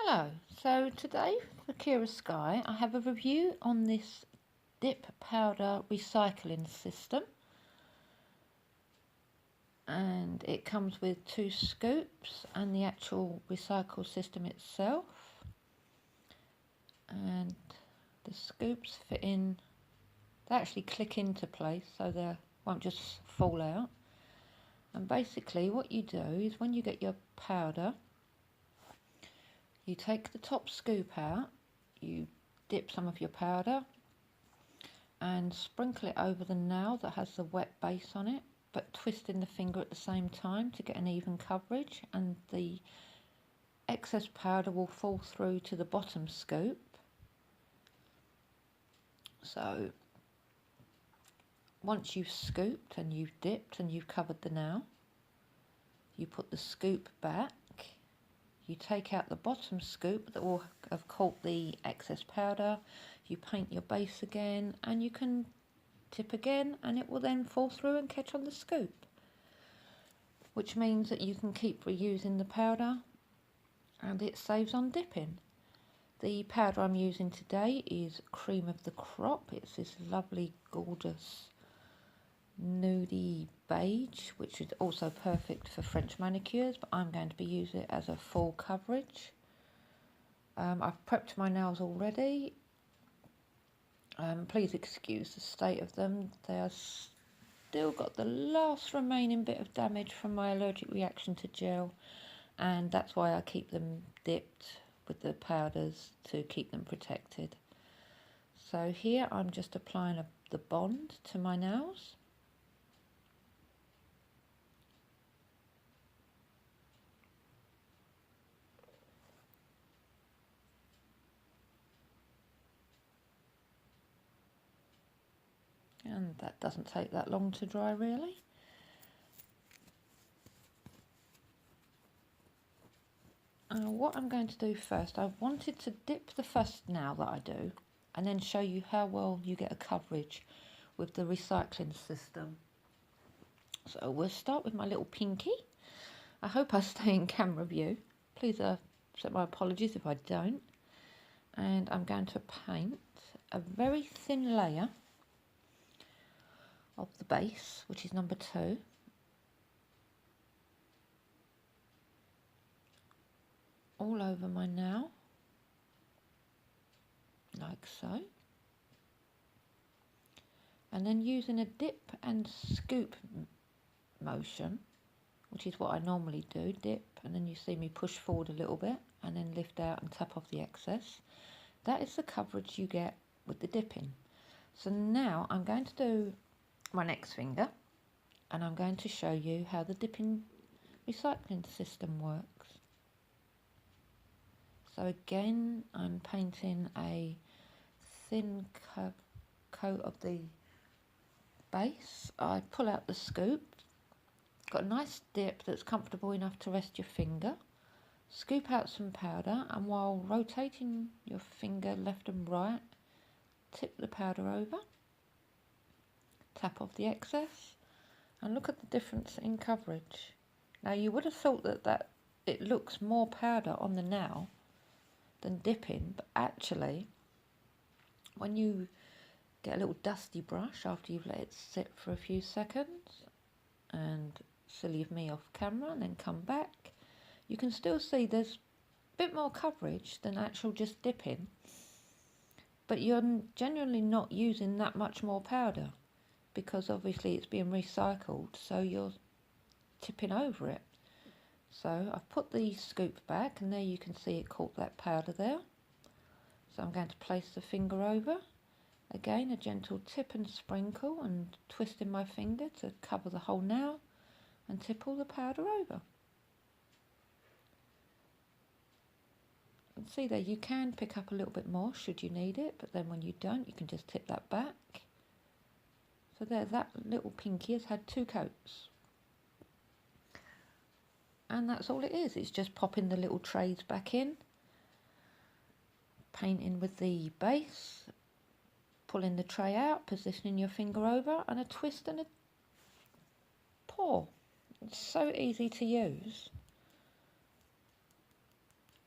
Hello, so today for Kiara Sky I have a review on this dip powder recycling system, and it comes with 2 scoops and the actual recycle system itself, and the scoops fit in, they actually click into place so they won't just fall out. And basically what you do is when you get your powder, you take the top scoop out, you dip some of your powder and sprinkle it over the nail that has the wet base on it, but twisting the finger at the same time to get an even coverage, and the excess powder will fall through to the bottom scoop. So once you've scooped and you've dipped and you've covered the nail, you put the scoop back, you take out the bottom scoop that will have caught the excess powder, you paint your base again, and you can tip again and it will then fall through and catch on the scoop, which means that you can keep reusing the powder and it saves on dipping. The powder I'm using today is Cream of the Crop. It's this lovely gorgeous nudie beige, which is also perfect for French manicures, but I'm going to be using it as a full coverage. I've prepped my nails already. Please excuse the state of them. They are still got the last remaining bit of damage from my allergic reaction to gel, and that's why I keep them dipped with the powders to keep them protected. So here I'm just applying the bond to my nails. And that doesn't take that long to dry, really. What I'm going to do first, I wanted to dip the first nail that I do and then show you how well you get a coverage with the recycling system. So we'll start with my little pinky. I hope I stay in camera view. Please accept my apologies if I don't. And I'm going to paint a very thin layer of the base, which is number 2. All over my nail, like so. And then using a dip and scoop motion, which is what I normally do, dip, and then you see me push forward a little bit and then lift out and tap off the excess. That is the coverage you get with the dipping. So now I'm going to do my next finger and I'm going to show you how the dipping recycling system works. So again, I'm painting a thin coat of the base. I pull out the scoop, got a nice dip that's comfortable enough to rest your finger. Scoop out some powder, and while rotating your finger left and right, tip the powder over, tap off the excess, and look at the difference in coverage. Now you would have thought that it looks more powder on the nail than dipping, but actually when you get a little dusty brush after you've let it sit for a few seconds, and silly of me off camera, and then come back, you can still see there's a bit more coverage than actual just dipping, but you're generally not using that much more powder because obviously it's being recycled, so you're tipping over it. So I've put the scoop back, and there you can see it caught that powder there. So I'm going to place the finger over. Again, a gentle tip and sprinkle, and twisting my finger to cover the whole nail and tip all the powder over. And see there, you can pick up a little bit more should you need it, but then when you don't, you can just tip that back. So there, that little pinky has had 2 coats. And that's all it is. It's just popping the little trays back in, painting with the base, pulling the tray out, positioning your finger over, and a twist and a pour. It's so easy to use.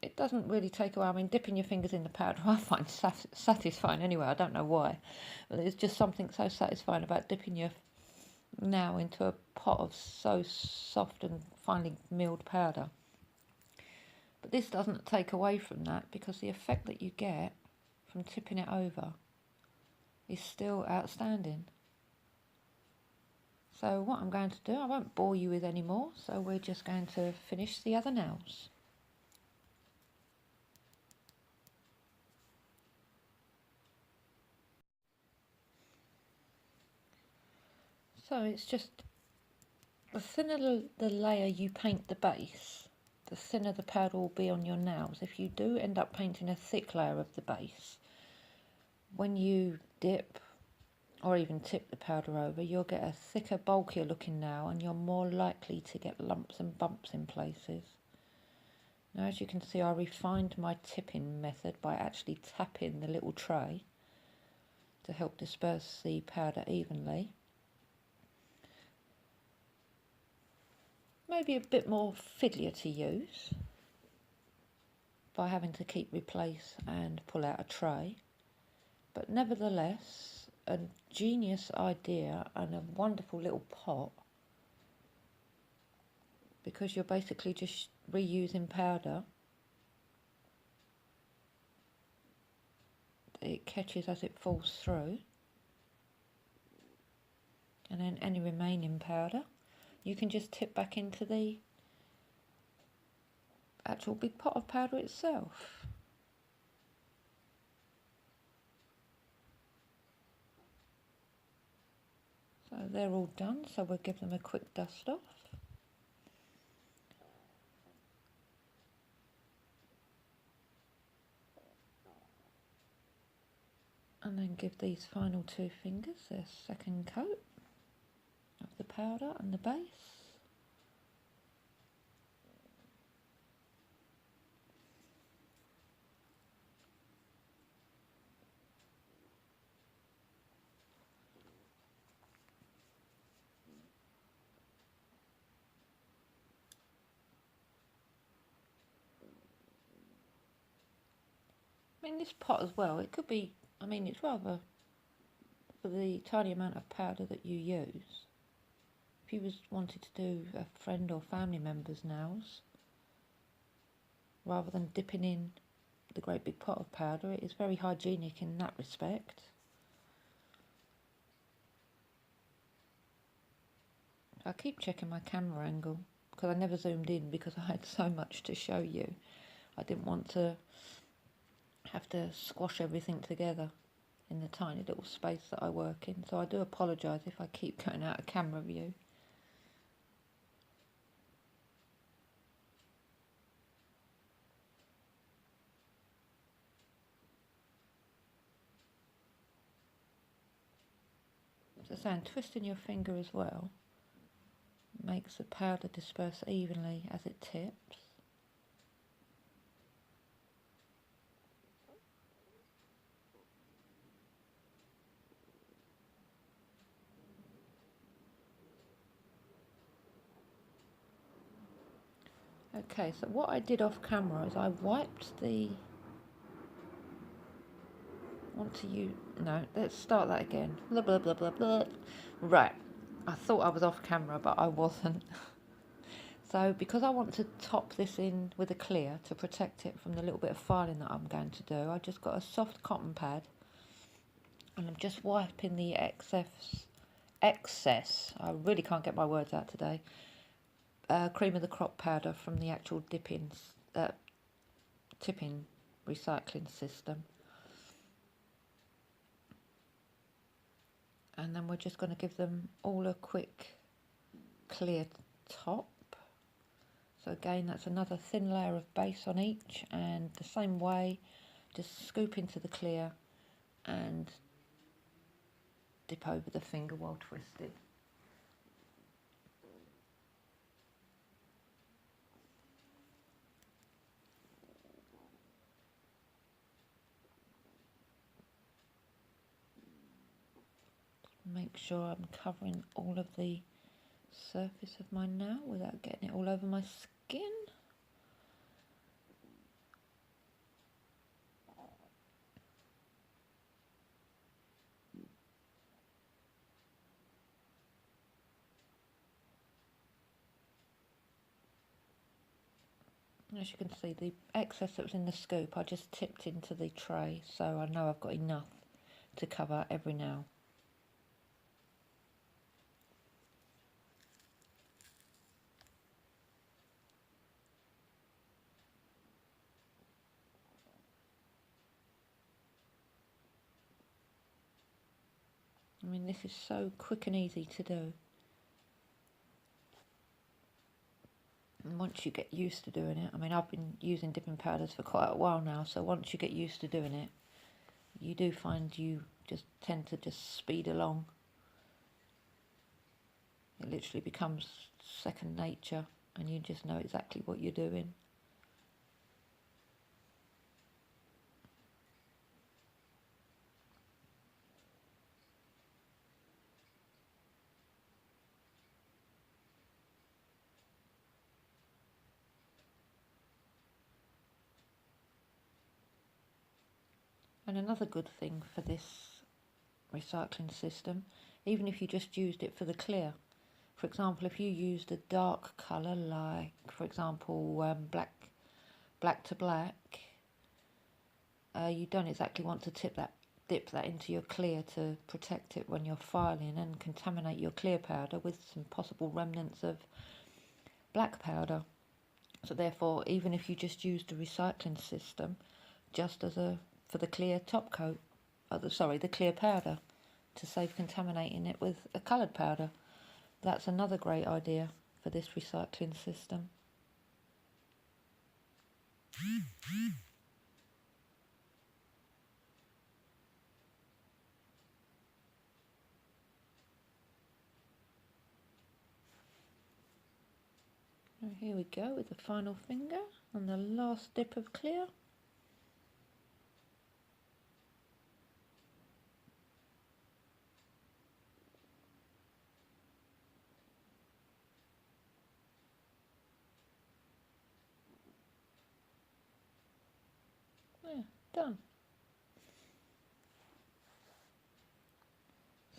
it doesn't really take away. I mean, dipping your fingers in the powder I find satisfying anyway. I don't know why, but there's just something so satisfying about dipping your nail into a pot of so soft and finely milled powder. But this doesn't take away from that, because the effect that you get from tipping it over is still outstanding. So what I'm going to do, I won't bore you with any more, so we're just going to finish the other nails. So it's just, the thinner the layer you paint the base, the thinner the powder will be on your nails. If you do end up painting a thick layer of the base, when you dip or even tip the powder over, you'll get a thicker, bulkier looking nail, and you're more likely to get lumps and bumps in places. Now, as you can see, I refined my tipping method by actually tapping the little tray to help disperse the powder evenly. Maybe a bit more fiddlier to use by having to keep replace and pull out a tray, but nevertheless a genius idea and a wonderful little pot, because you're basically just reusing powder. It catches as it falls through, and then any remaining powder you can just tip back into the actual big pot of powder itself. So they're all done, so we'll give them a quick dust off. And then give these final two fingers their second coat of the powder and the base. I mean, this pot as well, it could be, I mean, it's rather, for the tiny amount of powder that you use, if you wanted to do a friend or family member's nails, rather than dipping in the great big pot of powder, it is very hygienic in that respect. I keep checking my camera angle, because I never zoomed in because I had so much to show you. I didn't want to have to squash everything together in the tiny little space that I work in, so I do apologise if I keep going out of camera view. So saying, twisting your finger as well makes the powder disperse evenly as it tips. Okay, so what I did off camera is I wiped the, no, let's start that again. Blah, blah, blah, blah, blah. Right, I thought I was off camera, but I wasn't. So because I want to top this in with a clear to protect it from the little bit of filing that I'm going to do, I just got a soft cotton pad, and I'm just wiping the excess, I really can't get my words out today, cream of the crop powder from the actual tipping recycling system. And then we're just going to give them all a quick clear top. So again, that's another thin layer of base on each, and the same way, just scoop into the clear and dip over the finger while twisted. Make sure I'm covering all of the surface of my nail without getting it all over my skin. As you can see, the excess that was in the scoop I just tipped into the tray, so I know I've got enough to cover every nail. I mean, this is so quick and easy to do. And once you get used to doing it, I mean, I've been using dipping powders for quite a while now, so once you get used to doing it, you do find you just tend to just speed along. It literally becomes second nature, and you just know exactly what you're doing. And another good thing for this recycling system, even if you just used it for the clear, for example, if you used a dark colour like, for example, black to black, you don't exactly want to dip that into your clear to protect it when you're filing and contaminate your clear powder with some possible remnants of black powder. So therefore, even if you just used the recycling system just as for the clear top coat, the clear powder, to save contaminating it with a coloured powder, that's another great idea for this recycling system. And here we go with the final finger on the last dip of clear. Yeah, done.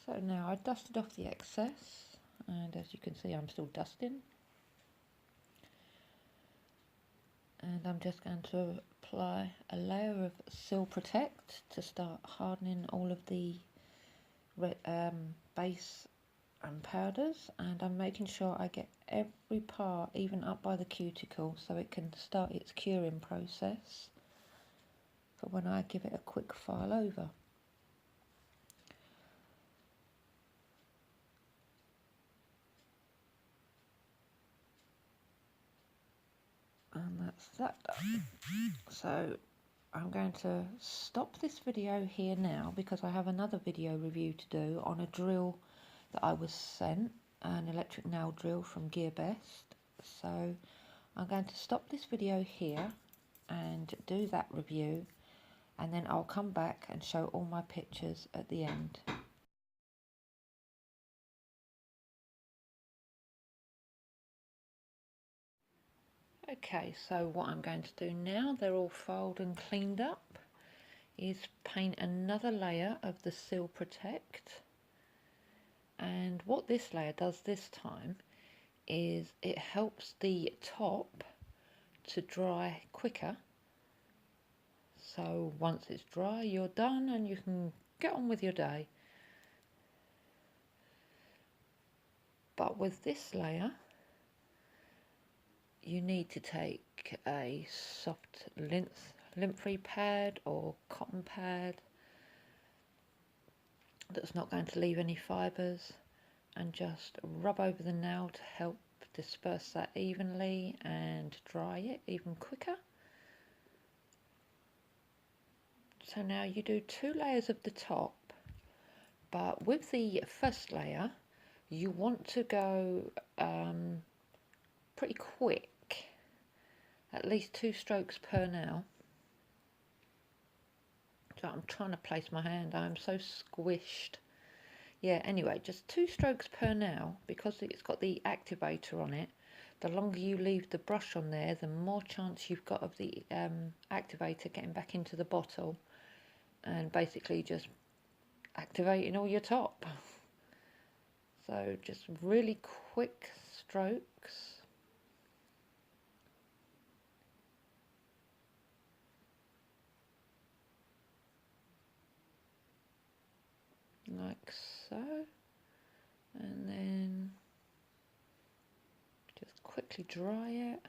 So now I dusted off the excess, and as you can see I'm still dusting. And I'm just going to apply a layer of Seal Protect to start hardening all of the base and powders, and I'm making sure I get every part even up by the cuticle so it can start its curing process for when I give it a quick file over. And that's that done. So I'm going to stop this video here now because I have another video review to do on a drill that I was sent, an electric nail drill from GearBest. So I'm going to stop this video here and do that review, and then I'll come back and show all my pictures at the end. Okay, so what I'm going to do now, they're all filed and cleaned up, is paint another layer of the Seal Protect. And what this layer does this time is it helps the top to dry quicker. So once it's dry, you're done and you can get on with your day. But with this layer, you need to take a soft lint-free pad or cotton pad that's not going to leave any fibres, and just rub over the nail to help disperse that evenly and dry it even quicker. So now you do 2 layers of the top, but with the first layer you want to go pretty quick, at least 2 strokes per nail. So I'm trying to place my hand, I'm so squished. Yeah, anyway, just 2 strokes per nail, because it's got the activator on it. The longer you leave the brush on there, the more chance you've got of the activator getting back into the bottle and basically just activating all your top. So just really quick strokes. like so, and then just quickly dry it,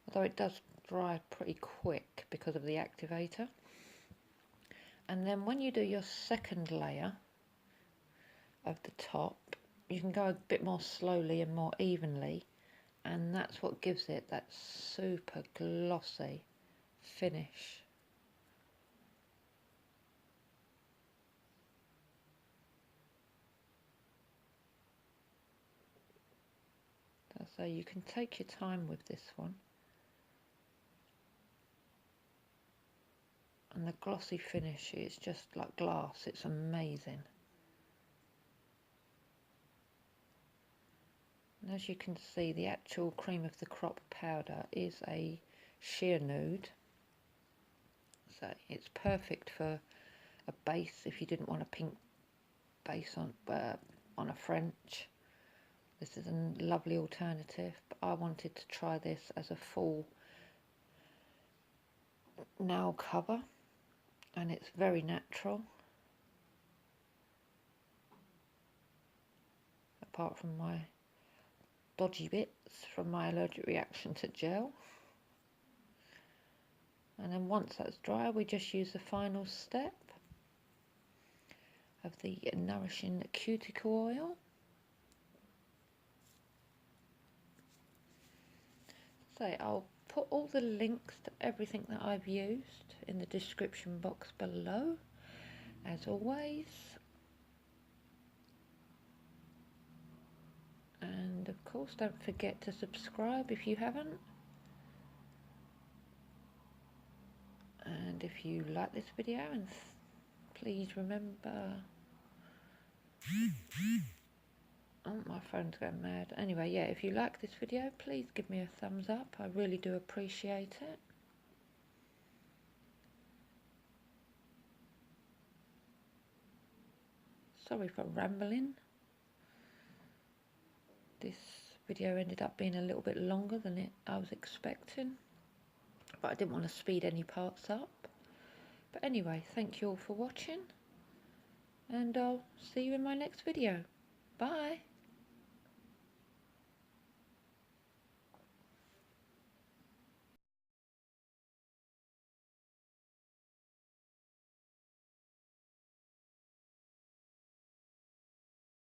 although it does dry pretty quick because of the activator. And then when you do your second layer of the top, you can go a bit more slowly and more evenly, and that's what gives it that super glossy finish. So you can take your time with this one. And the glossy finish is just like glass, it's amazing. And as you can see, the actual cream of the crop powder is a sheer nude. So it's perfect for a base if you didn't want a pink base on a French. This is a lovely alternative, but I wanted to try this as a full nail cover, and it's very natural, apart from my dodgy bits from my allergic reaction to gel. And then once that's dry, we just use the final step of the nourishing cuticle oil. So I'll put all the links to everything that I've used in the description box below, as always. And of course, don't forget to subscribe if you haven't. And if you like this video, and please remember, oh, my phone's going mad. Anyway, yeah, if you like this video, please give me a thumbs up. I really do appreciate it. Sorry for rambling. This video ended up being a little bit longer than I was expecting, but I didn't want to speed any parts up. But anyway, thank you all for watching, and I'll see you in my next video. Bye.